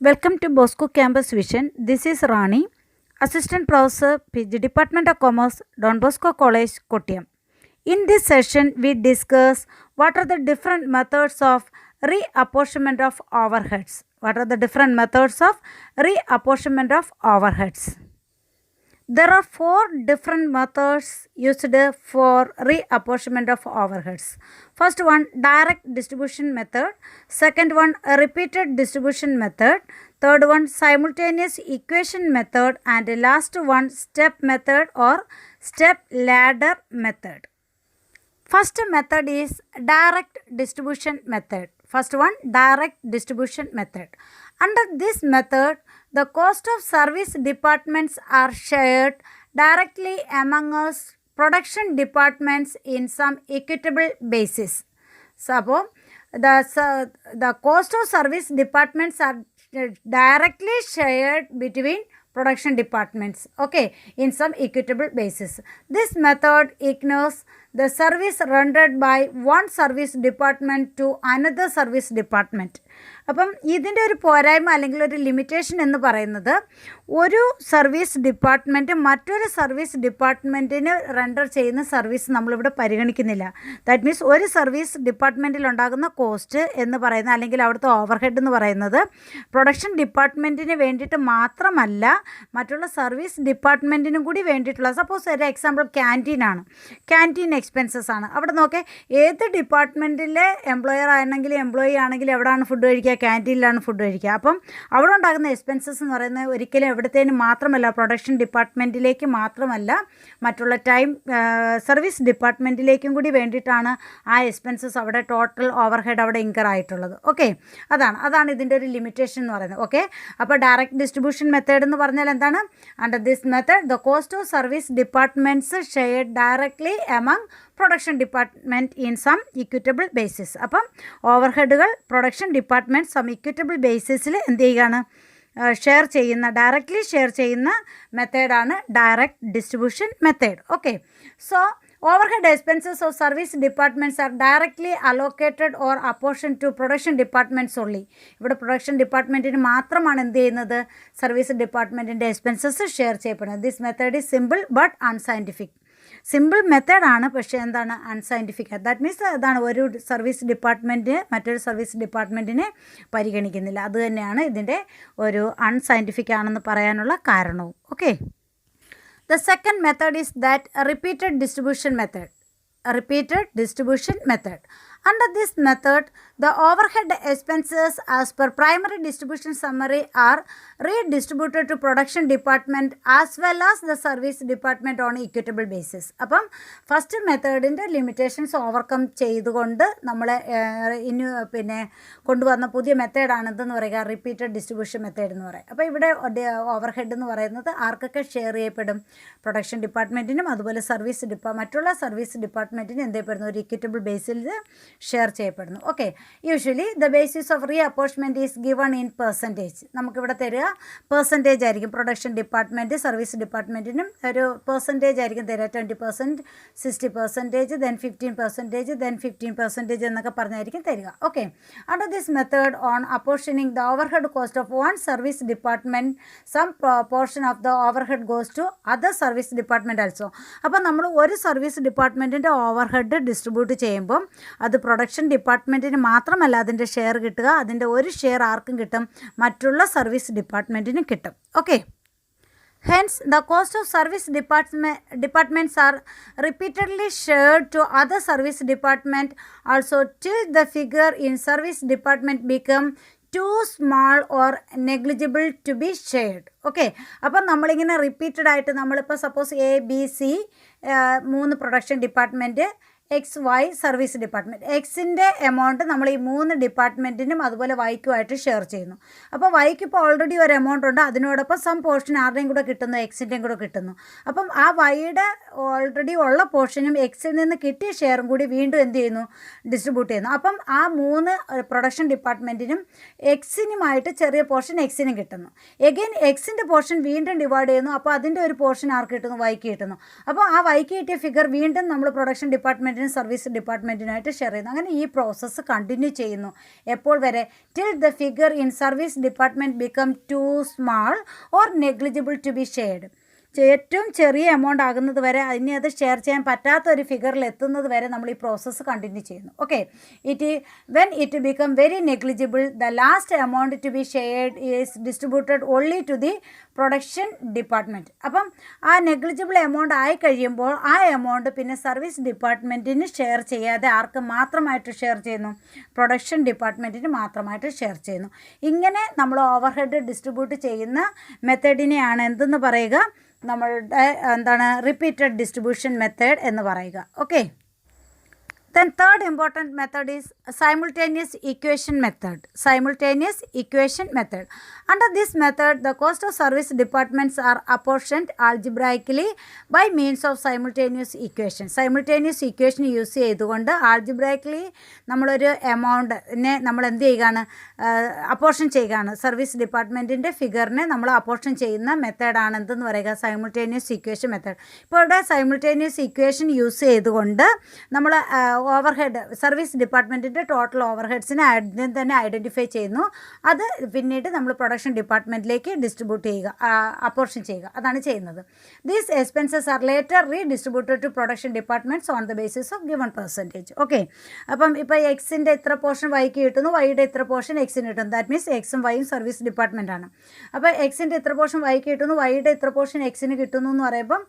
Welcome to Bosco Campus Vision. This is Rani, Assistant Professor, PG Department of Commerce, Don Bosco College, Kottayam. In this session, we discuss what are the different methods of reapportionment of overheads. What are the different methods of reapportionment of overheads? There are 4 different methods used for reapportionment of overheads. First one, direct distribution method. Second one, a repeated distribution method. Third one, simultaneous equation method. And last one, step method or step ladder method. First method is direct distribution method. First one, direct distribution method. Under this method, the cost of service departments are shared directly among us production departments in some equitable basis. So, the cost of service departments are directly shared between production departments, okay, in some equitable basis. This method ignores the service rendered by one service department to another service department. അപ്പം ഇതിൻ്റെ ഒരു പോരായ്മ അല്ലെങ്കിൽ ഒരു limitation എന്ന് പറയുന്നത് ഒരു service department മറ്റൊരു സർവീസ് ഡിപ്പാർട്ട്മെൻറ്റിന് റെൻഡർ ചെയ്യുന്ന സർവീസ് നമ്മളിവിടെ പരിഗണിക്കുന്നില്ല. ദാറ്റ് മീൻസ് ഒരു സർവീസ് ഡിപ്പാർട്ട്മെൻറ്റിൽ ഉണ്ടാകുന്ന കോസ്റ്റ് എന്ന് പറയുന്നത് അല്ലെങ്കിൽ അവിടുത്തെ ഓവർഹെഡ് എന്ന് പറയുന്നത് പ്രൊഡക്ഷൻ ഡിപ്പാർട്ട്മെൻറ്റിന് വേണ്ടിയിട്ട് മാത്രമല്ല മറ്റുള്ള സർവീസ് ഡിപ്പാർട്ട്മെൻറ്റിനും കൂടി വേണ്ടിയിട്ടുള്ള, സപ്പോസ് ഒരു എക്സാമ്പിൾ ക്യാൻറ്റീനാണ്, ക്യാൻറ്റീൻ എക്സ്പെൻസസ് ആണ്. അവിടെ നോക്കേ ഏത് ഡിപ്പാർട്ട്മെൻറ്റിലെ എംപ്ലോയർ ആണെങ്കിലും എംപ്ലോയി ആണെങ്കിലും എവിടെയാണ് ഫുഡ് കഴിക്കുക? ക്യാൻറ്റീനിലാണ് ഫുഡ് കഴിക്കുക. അപ്പം അവിടെ ഉണ്ടാകുന്ന എക്സ്പെൻസസ് എന്ന് പറയുന്നത് ഒരിക്കലും എവിടത്തേനും മാത്രമല്ല, പ്രൊഡക്ഷൻ ഡിപ്പാർട്ട്മെൻറ്റിലേക്ക് മാത്രമല്ല മറ്റുള്ള സർവീസ് ഡിപ്പാർട്ട്മെൻറ്റിലേക്കും കൂടി വേണ്ടിയിട്ടാണ് ആ എക്സ്പെൻസസ് അവിടെ ടോട്ടൽ ഓവർഹെഡ് അവിടെ ഇൻകർ ആയിട്ടുള്ളത്. ഓക്കെ, അതാണ് ഇതിൻ്റെ ഒരു ലിമിറ്റേഷൻ എന്ന് പറയുന്നത്. ഓക്കെ, അപ്പോൾ ഡയറക്റ്റ് ഡിസ്ട്രിബ്യൂഷൻ മെത്തേഡ് എന്ന് പറഞ്ഞാൽ എന്താണ്? Under this method the cost of service departments shared directly among production department in some equitable basis. അപ്പം ഓവർഹെഡുകൾ പ്രൊഡക്ഷൻ ഡിപ്പാർട്ട്മെൻറ്റ് സം ഇക്വിറ്റബിൾ ബേസിസിൽ എന്ത് ചെയ്യുകയാണ്? ഡയറക്റ്റ്ലി ഷെയർ ചെയ്യുന്ന മെത്തേഡാണ് direct distribution method. Okay, so overhead expenses of service departments are directly allocated or apportioned to production departments only. ഇവിടെ production ഡിപ്പാർട്ട്മെൻറ്റിന് മാത്രമാണ് എന്ത് ചെയ്യുന്നത്? സർവീസ് ഡിപ്പാർട്ട്മെൻറ്റിൻ്റെ എക്സ്പെൻസസ് ഷെയർ ചെയ്യപ്പെടുന്നത്. This method is simple but unscientific. Simple മെത്തേഡാണ്, പക്ഷേ എന്താണ്? അൺസയൻറ്റിഫിക്. ദാറ്റ് മീൻസ് അതാണ്, ഒരു സർവീസ് ഡിപ്പാർട്ട്മെൻറ്റ് മറ്റൊരു സർവീസ് ഡിപ്പാർട്ട്മെൻറ്റിനെ പരിഗണിക്കുന്നില്ല. അതുതന്നെയാണ് ഇതിൻ്റെ ഒരു അൺസയൻറ്റിഫിക് ആണെന്ന് പറയാനുള്ള കാരണവും. Okay, the second method is that repeated distribution method. Under this method, the overhead expenses as per primary distribution summary are redistributed to production department as well as the service department on equitable basis. അപ്പം first മെത്തേഡിൻ്റെ limitations overcome ചെയ്തുകൊണ്ട് നമ്മൾ കൊണ്ടുവന്ന പുതിയ മെത്തേഡാണ് എന്തെന്ന് പറയുക? Repeated distribution method എന്ന് പറയും. അപ്പോൾ ഇവിടെ ഓവർഹെഡ് എന്ന് പറയുന്നത് ആർക്കൊക്കെ ഷെയർ ചെയ്യപ്പെടും? പ്രൊഡക്ഷൻ ഡിപ്പാർട്ട്മെൻറ്റിനും അതുപോലെ മറ്റുള്ള സർവീസ് ഡിപ്പാർട്ട്മെൻറ്റിനും എന്ത് ചെയ്യപ്പെടുന്നു? ഒരു ഇക്വിറ്റബിൾ ബേസിൽ ഷെയർ ചെയ്യപ്പെടുന്നു. Okay, usually the basis of reapportionment is given in percentage. നമുക്കിവിടെ തരിക പെർസെൻറ്റേജ് ആയിരിക്കും. പ്രൊഡക്ഷൻ ഡിപ്പാർട്ട്മെൻറ്റ് സർവീസ് ഡിപ്പാർട്ട്മെൻറ്റിനും ഒരു പെർസെൻറ്റേജ് ആയിരിക്കും തരിക. 20%, 60%, then 15%, then 15% എന്നൊക്കെ പറഞ്ഞായിരിക്കും തരിക. Okay, under this method on apportioning the overhead cost of one service department some portion of the overhead goes to other service department also. അപ്പോൾ നമ്മൾ ഒരു സർവീസ് ഡിപ്പാർട്ട്മെൻറ്റിൻ്റെ ഓവർഹെഡ് ഡിസ്ട്രിബ്യൂട്ട് ചെയ്യുമ്പം അത് പ്രൊഡക്ഷൻ ഡിപ്പാർട്ട്മെൻറ്റിന് മാത്രമല്ല അതിൻ്റെ ഷെയർ കിട്ടുക, അതിൻ്റെ ഒരു ഷെയർ ആർക്കും കിട്ടും? മറ്റുള്ള സർവീസ് ഡിപ്പാർട്ട്മെൻറ്റിനും കിട്ടും. Okay, hence the cost of service departments are repeatedly shared to other service department also till the figure in service department become too small or negligible to be shared. Okay, അപ്പം നമ്മളിങ്ങനെ repeated ആയിട്ട് നമ്മളിപ്പോൾ suppose ABC 3 production department, XY service department, എക്സിൻ്റെ amount നമ്മൾ ഈ 3 ഡിപ്പാർട്ട്മെൻറ്റിനും അതുപോലെ വൈക്കുമായിട്ട് share ചെയ്യുന്നു. അപ്പോൾ വൈക്ക് ഇപ്പോൾ ഓൾറെഡി ഒരു എമൗണ്ട് ഉണ്ട്, അതിനോടൊപ്പം സം പോർഷൻ ആരുടെയും കൂടെ കിട്ടുന്നു? എക്സിൻ്റെയും കൂടെ കിട്ടുന്നു. അപ്പം ആ വൈയുടെ ഓൾറെഡി ഉള്ള പോർഷനും എക്സിൽ നിന്ന് കിട്ടിയ ഷെയറും കൂടി വീണ്ടും എന്ത് ചെയ്യുന്നു? ഡിസ്ട്രിബ്യൂട്ട് ചെയ്യുന്നു. അപ്പം ആ 3 പ്രൊഡക്ഷൻ ഡിപ്പാർട്ട്മെൻറ്റിനും എക്സിനുമായിട്ട് ചെറിയ പോർഷൻ എക്സിനും കിട്ടുന്നു. എഗെയിൻ എക്സിൻ്റെ പോർഷൻ വീണ്ടും ഡിവൈഡ് ചെയ്യുന്നു. അപ്പോൾ അതിൻ്റെ ഒരു പോർഷൻ ആർക്ക് കിട്ടുന്നു? വൈക്ക് കിട്ടുന്നു. അപ്പോൾ ആ വൈക്ക് കിട്ടിയ ഫിഗർ വീണ്ടും നമ്മൾ പ്രൊഡക്ഷൻ ഡിപ്പാർട്ട്മെൻറ്റ് ഡിപ്പാർട്ട്മെൻറ്റിനും സർവീസ് ഡിപ്പാർട്ട്മെൻറ്റിനുമായിട്ട് ഷെയർ ചെയ്യുന്നു. അങ്ങനെ ഈ പ്രോസസ്സ് കണ്ടിന്യൂ ചെയ്യുന്നു എപ്പോൾ വരെ? Till the figure in service department become too small or negligible to be shared. ഏറ്റവും ചെറിയ എമൗണ്ട് ആകുന്നത് വരെ, ഇനി അത് ഷെയർ ചെയ്യാൻ പറ്റാത്ത ഒരു ഫിഗറിൽ എത്തുന്നത് വരെ നമ്മൾ ഈ പ്രോസസ്സ് കണ്ടിന്യൂ ചെയ്യുന്നു. Okay, when it become very negligible the last amount to be shared is distributed only to the production department. അപ്പം ആ നെഗ്ലിജിബിൾ എമൗണ്ട് ആയി കഴിയുമ്പോൾ ആ എമൗണ്ട് പിന്നെ സർവീസ് ഡിപ്പാർട്ട്മെൻറ്റിന് ഷെയർ ചെയ്യാതെ ആർക്ക് മാത്രമായിട്ട് ഷെയർ ചെയ്യുന്നു? പ്രൊഡക്ഷൻ ഡിപ്പാർട്ട്മെൻറ്റിന് മാത്രമായിട്ട് ഷെയർ ചെയ്യുന്നു. ഇങ്ങനെ നമ്മൾ ഓവർ ഹെഡ് ഡിസ്ട്രിബ്യൂട്ട് ചെയ്യുന്ന മെത്തേഡിനെയാണ് എന്തെന്ന് പറയുക? നമ്മളുടെ റിപ്പീറ്റഡ് ഡിസ്ട്രിബ്യൂഷൻ മെത്തേഡ് എന്ന് പറയുക. Okay, then third important method is simultaneous equation method. Simultaneous equation method. Under this method, the cost of service departments are apportioned algebraically by means of simultaneous equation. Simultaneous equation use ചെയ്തുകൊണ്ട് algebraically നമ്മളൊരു എമൗണ്ടിനെ നമ്മൾ എന്ത് ചെയ്യുകയാണ്? Apportion ചെയ്യുകയാണ്. Service ഡിപ്പാർട്ട്മെൻറ്റിൻ്റെ ഫിഗറിനെ നമ്മൾ apportion ചെയ്യുന്ന മെത്തേഡാണ് എന്തെന്ന് പറയുക? Simultaneous equation method. ഇപ്പോൾ ഇവിടെ സൈമിൾട്ടേനിയസ് ഇക്വേഷൻ യൂസ് ചെയ്തുകൊണ്ട് നമ്മൾ ഓവർ ഹെഡ്, സർവീസ് ഡിപ്പാർട്ട്മെൻറ്റിൻ്റെ ടോട്ടൽ ഓവർ ഹെഡ്സിനെ ആദ്യം തന്നെ ഐഡൻറ്റിഫൈ ചെയ്യുന്നു. അത് പിന്നീട് നമ്മൾ പ്രൊഡക്ഷൻ ഡിപ്പാർട്ട്മെൻറ്റിലേക്ക് ഡിസ്ട്രിബ്യൂട്ട് ചെയ്യുക, അപ്പോർഷൻ ചെയ്യുക, അതാണ് ചെയ്യുന്നത്. These expenses are later redistributed to production departments on the basis of given percentage. Okay, അപ്പം ഇപ്പോൾ എക്സിൻ്റെ ഇത്ര പോർഷൻ വൈക്ക് കിട്ടുന്നു, വൈയുടെ ഇത്ര പോർഷൻ എക്സിന് കിട്ടുന്നു. ദാറ്റ് മീൻസ് എക്സും വൈയും സർവീസ് ഡിപ്പാർട്ട്മെൻറ്റാണ്. അപ്പോൾ എക്സിൻ്റെ ഇത്ര പോർഷൻ വൈക്ക് കിട്ടുന്നു, വൈയുടെ ഇത്ര പോർഷൻ എക്സിന് കിട്ടുന്നു എന്ന് പറയുമ്പം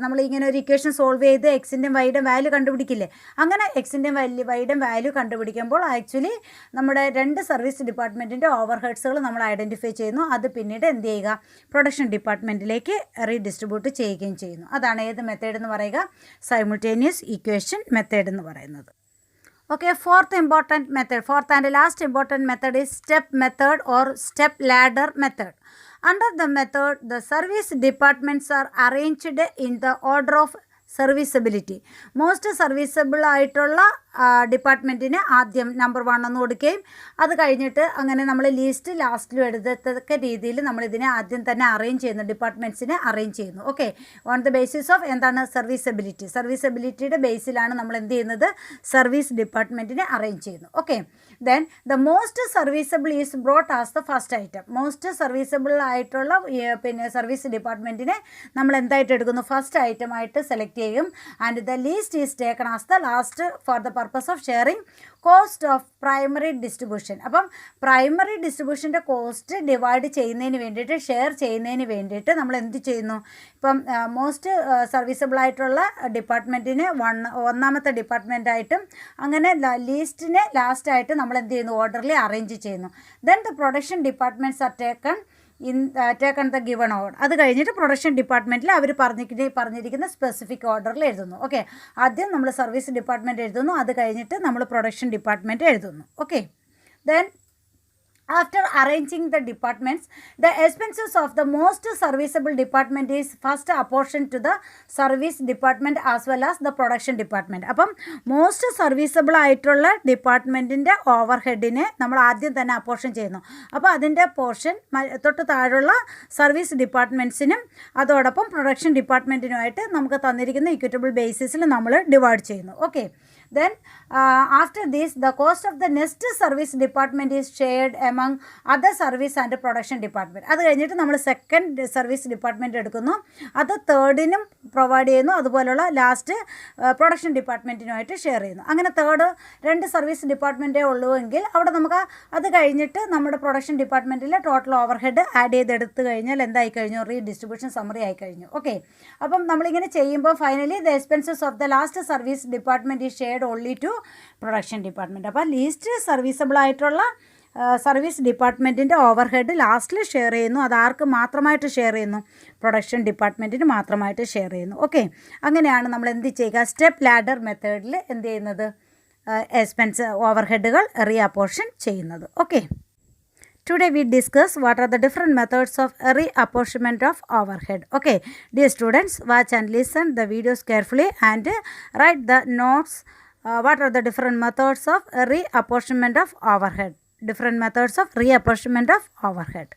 നമ്മളിങ്ങനെ ഒരു ഇക്വേഷൻ സോൾവ് ചെയ്ത് എക്സിൻ്റെയും വൈയുടെ വാല്യൂ കണ്ടുപിടിക്കില്ലേ? അങ്ങനെ എക്സിൻ്റെയും വൈയുടെയും വാല്യൂ കണ്ടുപിടിക്കുമ്പോൾ ആക്ച്വലി നമ്മുടെ രണ്ട് സർവീസ് ഡിപ്പാർട്ട്മെൻറ്റിൻ്റെ ഓവർ ഹെഡ്സുകൾ നമ്മൾ ഐഡൻറ്റിഫൈ ചെയ്യുന്നു. അത് പിന്നീട് എന്ത് ചെയ്യുക? പ്രൊഡക്ഷൻ ഡിപ്പാർട്ട്മെൻറ്റിലേക്ക് റീഡിസ്ട്രിബ്യൂട്ട് ചെയ്യുകയും ചെയ്യുന്നു. അതാണ് ഏത് മെത്തേഡ് എന്ന് പറയുക? സൈമിൾട്ടേനിയസ് ഇക്വേഷൻ മെത്തേഡ് എന്ന് പറയുന്നത്. Okay, fourth and last important method is step method or step ladder method. Under the method, the service departments are arranged in the order of serviceability. Most serviceable ആയിട്ടുള്ള ഡിപ്പാർട്ട്മെൻറ്റിന് ആദ്യം number 1 എന്ന് കൊടുക്കുകയും അത് കഴിഞ്ഞിട്ട് അങ്ങനെ നമ്മൾ ലിസ്റ്റ് ലാസ്റ്റിലും എടുത്തക്ക രീതിയിൽ നമ്മളിതിനെ ആദ്യം തന്നെ അറേഞ്ച് ചെയ്യുന്നു, ഡിപ്പാർട്ട്മെൻറ്റ്സിനെ അറേഞ്ച് ചെയ്യുന്നു. Okay, on the basis of എന്താണ്? സർവീസബിലിറ്റി. സർവീസബിലിറ്റിയുടെ ബേസിലാണ് നമ്മൾ എന്ത് ചെയ്യുന്നത്? സർവീസ് ഡിപ്പാർട്ട്മെൻറ്റിനെ അറേഞ്ച് ചെയ്യുന്നു. Okay, then the most serviceable is brought as the first item. Most serviceable ആയിട്ടുള്ള പിന്നെ സർവീസ് ഡിപ്പാർട്ട്മെൻറ്റിനെ നമ്മൾ എന്തായിട്ട് എടുക്കുന്നു? ഫസ്റ്റ് ഐറ്റമായിട്ട് സെലക്ട് ചെയ്യും. And the least is taken as the last for the purpose of sharing cost of primary distribution. അപ്പം primary ഡിസ്ട്രിബ്യൂഷൻ്റെ cost divide ചെയ്യുന്നതിന് വേണ്ടിയിട്ട്, share ചെയ്യുന്നതിന് വേണ്ടിയിട്ട് നമ്മൾ എന്ത് ചെയ്യുന്നു? ഇപ്പം മോസ്റ്റ് സർവീസബിൾ ആയിട്ടുള്ള ഡിപ്പാർട്ട്മെൻറ്റിന് ഒന്നാമത്തെ ഡിപ്പാർട്ട്മെൻറ്റായിട്ടും അങ്ങനെ ലീസ്റ്റിനെ ലാസ്റ്റായിട്ട് നമ്മൾ എന്ത് ചെയ്യുന്നു? ഓർഡറിൽ അറേഞ്ച് ചെയ്യുന്നു. Then the production departments are taken the given order. അത് കഴിഞ്ഞിട്ട് പ്രൊഡക്ഷൻ ഡിപ്പാർട്ട്മെൻറ്റിൽ അവർ പറഞ്ഞിരിക്കുന്ന സ്പെസിഫിക് ഓർഡറിൽ എഴുതുന്നു. ഓക്കെ, ആദ്യം നമ്മൾ സർവീസ് ഡിപ്പാർട്ട്മെൻറ്റ് എഴുതുന്നു, അത് കഴിഞ്ഞിട്ട് നമ്മൾ പ്രൊഡക്ഷൻ ഡിപ്പാർട്ട്മെൻറ്റ് എഴുതുന്നു. Okay, then after arranging the departments, the expenses of the most serviceable department is first apportioned to the service department as well as the production department. അപ്പം most serviceable ആയിട്ടുള്ള ഡിപ്പാർട്ട്മെൻറ്റിൻ്റെ over ഹെഡിനെ നമ്മൾ ആദ്യം തന്നെ apportion ചെയ്യുന്നു. അപ്പോൾ അതിൻ്റെ portion തൊട്ട് താഴെയുള്ള സർവീസ് ഡിപ്പാർട്ട്മെൻറ്റ്സിനും അതോടൊപ്പം പ്രൊഡക്ഷൻ ഡിപ്പാർട്ട്മെൻറ്റിനുമായിട്ട് നമുക്ക് തന്നിരിക്കുന്ന ഇക്വിറ്റബിൾ ബേസിസിൽ നമ്മൾ ഡിവൈഡ് ചെയ്യുന്നു. Okay, then after this the cost of the next service department is shared among other service and production department. അത് കഴിഞ്ഞിട്ട് നമ്മൾ സെക്കൻഡ് സർവീസ് ഡിപ്പാർട്ട്മെൻറ്റ് എടുക്കുന്നു, അത് തേർഡിനും പ്രൊവൈഡ് ചെയ്യുന്നു, അതുപോലുള്ള ലാസ്റ്റ് പ്രൊഡക്ഷൻ ഡിപ്പാർട്ട്മെൻറ്റിനുമായിട്ട് ഷെയർ ചെയ്യുന്നു. അങ്ങനെ തേർഡ് 2 സർവീസ് ഡിപ്പാർട്ട്മെൻറ്റേ ഉള്ളൂ എങ്കിൽ അവിടെ നമുക്ക് അത് കഴിഞ്ഞിട്ട് നമ്മുടെ പ്രൊഡക്ഷൻ ഡിപ്പാർട്ട്മെൻറ്റിലെ ടോട്ടൽ ഓവർ ഹെഡ് ആഡ് ചെയ്തെടുത്ത് കഴിഞ്ഞാൽ എന്തായി കഴിഞ്ഞു? റീഡിസ്ട്രിബ്യൂഷൻ സമ്മറി ആയി കഴിഞ്ഞു. ഓക്കെ, അപ്പം നമ്മളിങ്ങനെ ചെയ്യുമ്പോൾ finally the expenses of the last service department is shared only to production department. അപ്പോൾ ലീസ്റ്റ് സർവീസബിൾ ആയിട്ടുള്ള സർവീസ് ഡിപ്പാർട്ട്മെൻറ്റിൻ്റെ ഓവർ ഹെഡ് ലാസ്റ്റിൽ ഷെയർ ചെയ്യുന്നു. അത് ആർക്ക് മാത്രമായിട്ട് ഷെയർ ചെയ്യുന്നു? പ്രൊഡക്ഷൻ ഡിപ്പാർട്ട്മെൻറ്റിന് മാത്രമായിട്ട് ഷെയർ ചെയ്യുന്നു. ഓക്കെ, അങ്ങനെയാണ് നമ്മൾ എന്ത് ചെയ്യുക? സ്റ്റെപ്പ് ലാഡർ മെത്തേഡിൽ എന്ത് ചെയ്യുന്നത്? എക്സ്പെൻസ് ഓവർ ഹെഡുകൾ റീഅപ്പോർഷൻ ചെയ്യുന്നത്. Okay, today we discuss what are the different methods of reapportionment of overhead. Okay, dear students, watch and listen the videos carefully and write the notes. What are the different methods of reapportionment of overhead? Different methods of reapportionment of overhead.